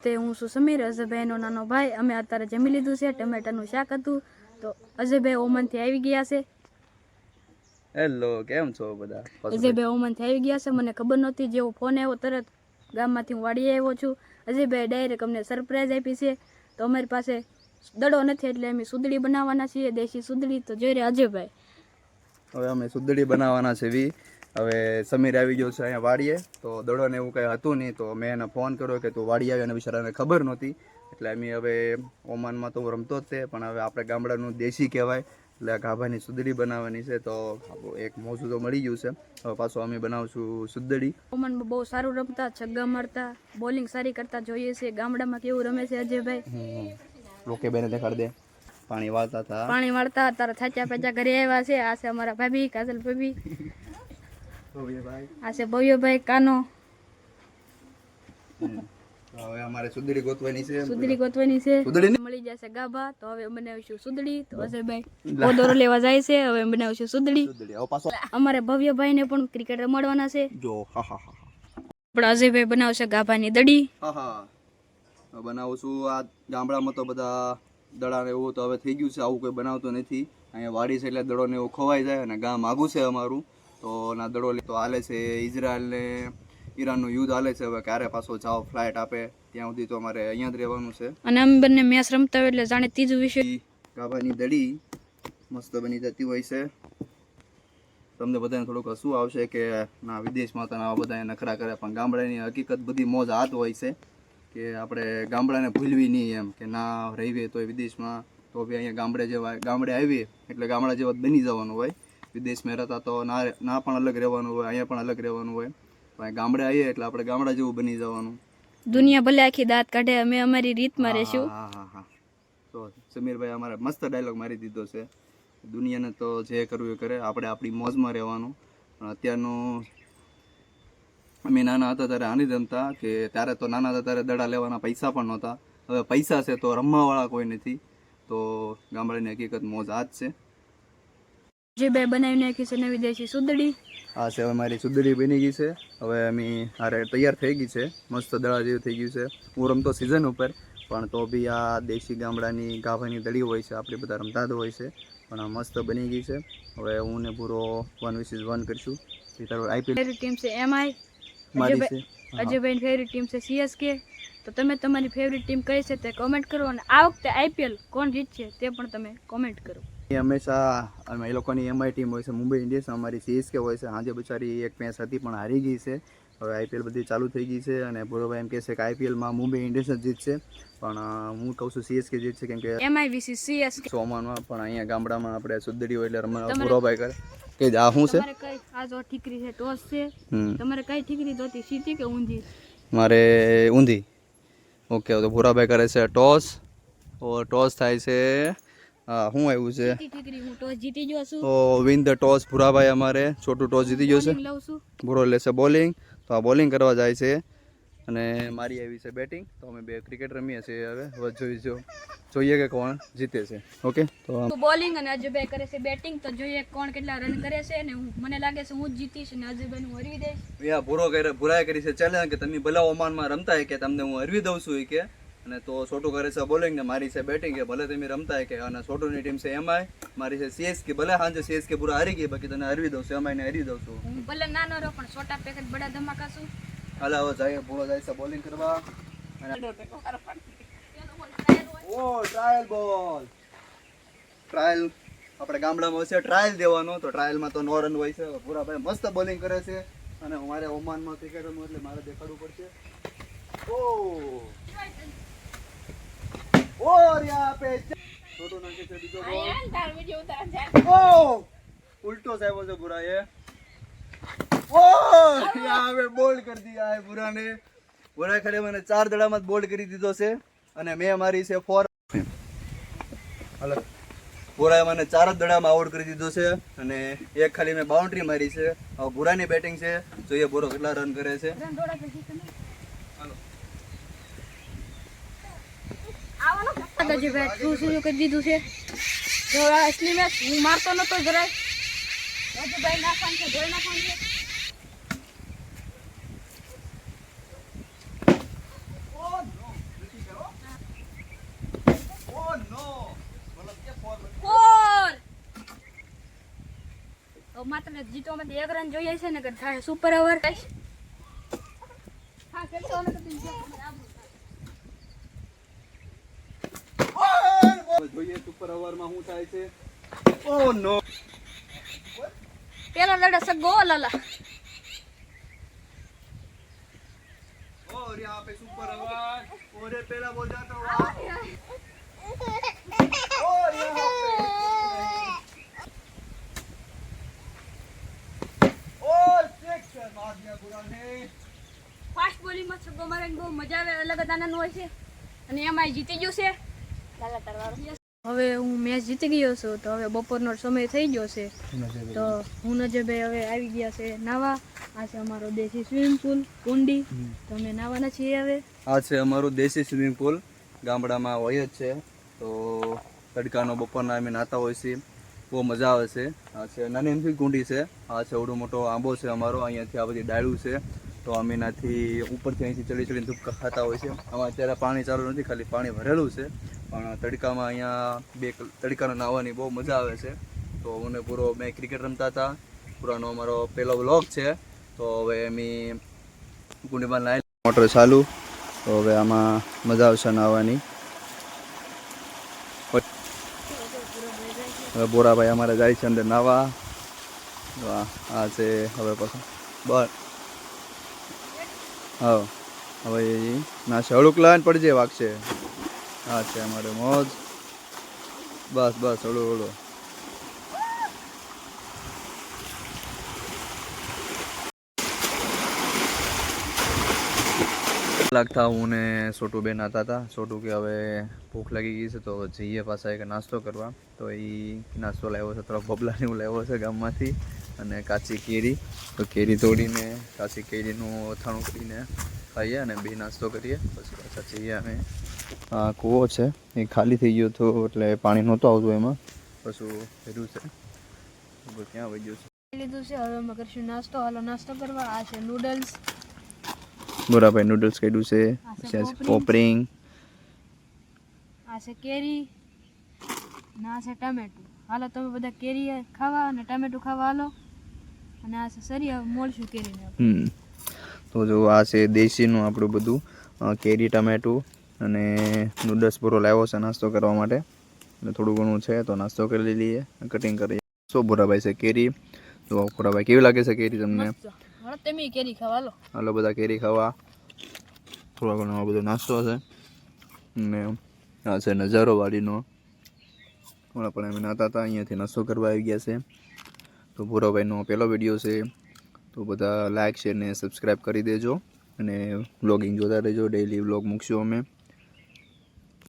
તે હું છું સમીર, અજયભાઈનો નાનો ભાઈ. અમે અત્યારે જમી લીધું છે. ટમેટાનું શાક હતું. તો અજયભાઈ ઓમનથી આવી ગયા છે. હેલો, કેમ છો બધા? અજયભાઈ ઓમનથી આવી ગયા છે. મને ખબર નહોતી, જેવો ફોન આવ્યો તરત ગામમાંથી હું વાડીએ આવ્યો છું. અજયભાઈ ડાયરેક્ટ અમને સરપ્રાઈઝ આપી છે. તો અમારી પાસે દડો નથી એટલે અમે સુદડી બનાવવાના છીએ, દેશી સુદડી. તો જોઈ રહ્યા અજયભાઈ, હવે અમે સુદડી બનાવવાના છે. હવે સમીર આવી ગયો છે અહીંયા વાડીએ. તો દડો ને એવું કંઈ હતું નહીં, તો મેં એને ફોન કર્યો કે તું વાડી આવી, અને બિચારાને ખબર નહોતી. એટલે અમે હવે ઓમાનમાં તો રમતો જ તે, પણ હવે આપણે ગામડાનું દેશી કહેવાય એટલે ગાભાની સુદડી બનાવવાની છે. તો એક મોજું તો મળી ગયું છે. હવે પાછું અમે બનાવશું સુદડી. ઓમનમાં બહુ સારું રમતા, છગ્ગા મારતા, બોલિંગ સારી કરતા જોઈએ છે. ગામડામાં કેવું રમે છે અજયભાઈ? રોકે બેને દેખાડ દે. પાણી વાળતા હતા, પાણી વાળતા. તારા થાચા પેચા ઘરે આવ્યા છે. આ છે અમારા ભાભી, કાજલ ભાભી. આ છે ભવ્યભાઈ કાનો. હવે અમારે સુદડી ગોતવાની છે. સુદડી ગોતવાની છે. સુદડી મળી જશે ગાભા. તો હવે બનાવીશું સુદડી. તો અજયભાઈ ઓદોરો લેવા જાય છે. હવે બનાવીશું સુદડી. અમારે ભવ્યભાઈ ને પણ ક્રિકેટ રમાડવાના છે. જો પણ અજયભાઈ બનાવશે ગાભાની દડી. બનાવું છું. આ ગામડામાં તો બધા દડા ને એવું તો હવે થઈ ગયું છે. આવું કોઈ બનાવતો નથી. અહીંયા વાડી છે એટલે દડો ને એવું ખવાઈ જાય. અને ગામ આગું છે અમારું, તો ના દડો તો હાલે છે. ઇઝરાયલ ને ઈરાનનું યુદ્ધ હાલે છે. હવે ક્યારે પાછો જાઓ ફ્લાઇટ આપે ત્યાં સુધી તો અમારે અહીંયા જ રહેવાનું છે. અને અમે બંને મેચ રમતા હોય એટલે જાણે ત્રીજું વિષય. ગાભાની દડી મસ્ત બની જતી હોય છે. તમને બધાને થોડુંક હસવું આવશે કે ના વિદેશમાં તો આવા બધા નખરા કરે, પણ ગામડાની હકીકત બધી મોજ હાથ હોય છે કે આપણે ગામડાને ભૂલવી નહીં એમ, કે ના રહીએ તો વિદેશમાં તો બી અહીંયા ગામડે આવીએ એટલે ગામડા જેવા બની જવાનું હોય. વિદેશમાં રહેતા તો ના પણ અલગ રહેવાનું હોય, અહીંયા પણ અલગ રહેવાનું હોય. પણ ગામડે આવીએ એટલે આપણે ગામડા જેવું બની જવાનું. દુનિયા ભલે આખી દાંત કાઢે, અમે અમારી રીતમાં રહેશું. હા. તો સમીરભાઈ અમારે મસ્ત ડાયલોગ મારી દીધો છે. દુનિયાને તો જે કરવું એ કરે, આપણે આપણી મોજમાં રહેવાનું. પણ અત્યારનું અમે નાના હતા ત્યારે આની રમતા, કે ત્યારે તો નાના હતા ત્યારે દડા લેવાના પૈસા પણ નહોતા. હવે પૈસા છે તો રમવાવાળા કોઈ નથી. તો ગામડાની હકીકત મોજ આ જ છે. જે બે બનાવી નાખી છે નવી દેશી સુદડી. આ છે હવે મારી સુદડી બની ગઈ છે. હવે અમે હારે તૈયાર થઈ ગઈ છે. મસ્ત દડા જેવું થઈ ગયું છે. હું રમતો સિઝન ઉપર, પણ તો બી આ દેશી ગામડાની ગાભાની દડી હોય છે, આપણે બધા રમતા જ હોય છે. પણ આ મસ્ત બની ગઈ છે. હવે હું ને પૂરો 1v1 કરીશું. આઈપીએલ ફેવરિટ ટીમ છે એમઆઈ. મારી છે. અજયભાઈની ફેવરિટ ટીમ છે સીએસકે. તો તમે તમારી ફેવરિટ ટીમ કઈ છે તે કોમેન્ટ કરો, અને આ વખતે આઈપીએલ કોણ જીતશે તે પણ તમે કોમેન્ટ કરો. હંમેશા એ લોકોની એમઆઈ ટીમ હોય છે, મુંબઈ ઇન્ડિયન્સ. અમારી સીએસકે હોય છે. આજે બિચારી એક મેચ હતી પણ હારી ગઈ છે. હવે આઈપીએલ બધી ચાલુ થઈ ગઈ છે, અને ભૂરોભાઈ એમ કહે છે કે આઈપીએલમાં મુંબઈ ઇન્ડિયન્સ જ જીતશે, પણ હું કહું છું સીએસકે જીતશે, કેમ કે એમઆઈ વીસી સીએસકે સોમાનમાં પણ અહીંયા ગામડામાં આપણે સુદડી હોય એટલે રમવા ભૂરોભાઈ કરે કે આ શું છે. તમારે કઈ આ જો ઠીકરી છે ટોસ છે. તમારે કઈ ઠીકરી જોતી, સીધી કે ઊંધી? મારે ઊંધી. ઓકે, તો ભૂરાભાઈ કરે છે ટોસ. ટોસ થાય છે. શું આવ્યું છે? ઠીકરી હું ટોસ જીતી ગયો છું. તો વિન ધ ટોસ ભૂરાભાઈ અમારે છોટું ટોસ જીતી ગયો છે. ભૂરો લેશે બોલિંગ, તો આ બોલિંગ કરવા જાય છે. અને મારી આવી છે બેટિંગ. તો અમે બે ક્રિકેટ રમીએ છીએ. હવે જોઈએ કે કોણ જીતે છે. ઓકે, તો બોલિંગ અને અજયભાઈ કરે છે બેટિંગ. તો જોઈએ કોણ કેટલા રન કરે છે. અને મને લાગે છે હું જ જીતીશ અને અજયભાઈ હું હરવી દઈશ. ભૂરાએ કરી છે ચેલેન્જ કે તમે ભલે ઓમાનમાં રમતા કે તમને હું હરવી દઉં છું કે. અને તો છોટું કરે છે બોલિંગ ને મારી છે બેટિંગ, કે ભલે તમે રમતા કે. અને છોટુની ટીમ છે એમઆઈ, મારી છે સીએસકે. ભલે સાંજે સીએસકે પૂરા હારી ગઈ, બાકી તને હરવી દઉં છું, એમઆઈ ને હરવી દઉં છું. હું ભલે નાનો રહો પણ છોટા પેકેટ બડા ધમાકા છું. હાલ હવે જાય, ભૂરો જાય છે બોલિંગ કરવા. ઓ ટ્રાયલ બોલ. ટ્રાયલ આપણે ગામડામાં છે ટ્રાયલ દેવાનો, તો ટ્રાયલમાં તો નો રન હોય છે. ભૂરાભાઈ મસ્ત બોલિંગ કરે છે. અને અમારે ઓમાનમાં ક્રિકેટ રમવું એટલે મારે દેખાડવું પડશે. છોટો નાખે છે બીજો બોલ. ઉલટો સાહેબ છે ભૂરાએ. હવે બોલ્ડ કરી દીધા હે ભૂરાને. ભૂરાએ ખાલી મને 4 દડામાં બોલ્ડ કરી દીધો છે, અને મેં મારી છે 4. ભૂરાએ મને 4 જ દડામાં આઉટ કરી દીધો છે, અને એક ખાલી મેં બાઉન્ડ્રી મારી છે. હવે ભૂરાની બેટિંગ છે. જોઈએ ભૂરો કેટલા રન કરે છે. કરી દીધું છે. અસલી મેચ હું મારતો નતો જરાય. અજયભાઈ નાખવાનું છે, જોઈ નાખવાનું છે. માત્ર જીતોમાંથી 1 રન જોઈએ છે ને કે થાય સુપર ઓવર ગાઈસ. હા ખેલતો ને તો જોઈએ સુપર ઓવરમાં શું થાય છે. ઓ નો, પેલો લડે સગો લાલા. और यहाँ पे सुपर ओवर और ये पहला बॉल जाता हुआ और यहाँ पे और सिक्स मार दिया बुरा ने. ફાસ્ટ બોલિંગમાં સગો મારવાની બહુ મજા આવે, અલગ જ આનંદ હોય છે. અને એમાં જીતી ગયો છે લાલા તરવાળો. હવે હું મેચ જીતી ગયો છું, તો હવે બપોરનો સમય થઈ ગયો છે, તો હું નજરભાઈ હવે આવી ગયા છે નાવા. આ છે અમારો દેશી સ્વિમિંગ પુલ કુંડી, તો અમે નાવાના છીએ હવે. આ છે અમારું દેશી સ્વિમિંગ પુલ, ગામડામાં હોય જ છે. તો તડકાનો બપોરના અમે નાતા હોય છે, બહુ મજા આવે છે. આ છે નાની એમથી કુંડી છે. આ છે એવડો મોટો આંબો છે અમારો, અહીંયાથી આ બધી ડાળું છે. તો અમે એનાથી ઉપરથી અહીંથી ચડી ધૂપકા ખાતા હોય છે. આમાં અત્યારે પાણી ચાલુ નથી, ખાલી પાણી ભરેલું છે. પણ તડકામાં અહીંયા તડકાનો નાહવાની બહુ મજા આવે છે. તો મને પૂરો મેં ક્રિકેટ રમતા હતા, પૂરાનો અમારો પહેલો વ્લોગ છે. તો હવે અમે કુંડીમાં નાહી મોટર ચાલુ, તો હવે આમાં મજા આવશે નાહવાની. હવે બોરાભાઈ અમારે જાય છે અંદર નાહવા. આ છે હવે પાછું બસ હા હવે નાશે હળુક લાઈન પડજે વાગશે. હા છે અમારે મોજ, બસ બસ હળું હળું. લાગતા હું ને છોટું બેન હતા હતા. છોટું કે હવે ભૂખ લાગી ગઈ છે તો જઈએ પાછા એક નાસ્તો કરવા. તો એ નાસ્તો લાવ્યો છે, થોડોક બબલાને એવું લાવ્યો છે ગામમાંથી, અને કાચી કેરી. તો કેરી તોડીને કાચી કેરીનું અથાણું કરીને ખાઈએ અને બે નાસ્તો કરીએ. પછી પાછા જઈએ અમે. આ કૂવો છે એ ખાલી થઈ ગયો હતો, એટલે પાણી નહોતું આવતું એમાં, પછી ભર્યું છે. ક્યાં વહી ગયું છે લીધું છે, હવે અમે કરશું નાસ્તો. હાલો નાસ્તો કરવા. આ છે નૂડલ્સ, બોરાભાઈ નૂડલ્સ કાઢ્યું છે. પછી આ છે પોપરિંગ, આ છે કેરી, અને આ છે ટામેટું. હાલો તમે બધા કેરી ખાવા અને ટામેટું ખાવા હાલો. અને આ છે સરી, હવે મોળશું કેરીને. તો જો આ છે દેશીનું આપણું બધું કેરી ટામેટું અને નૂડલ્સ પૂરો લાવ્યો છે નાસ્તો કરવા માટે. અને થોડું ઘણું છે તો નાસ્તો કરી લઈએ, કટિંગ કરીએ. શું બોરાભાઈ છે કેરી. તો બોરાભાઈ કેવી લાગે છે કેરી તમને? હાલો તમે કેરી ખાવા હાલો. હાલો બધા કેરી ખાવા. થોડો ઘણો આ બધો નાસ્તો છે. ને આ છે નજારો વાડીનો. હમણાં પણ અમે નાતા હતા, અહીંયાથી નાસ્તો કરવા આવી ગયા છે. તો ભૂરાભાઈનો પહેલો વિડીયો છે, તો બધા લાઇક શેર ને સબસ્ક્રાઈબ કરી દેજો. અને વ્લોગિંગ જોતા રહેજો, ડેઈલી વ્લોગ મૂકશું અમે.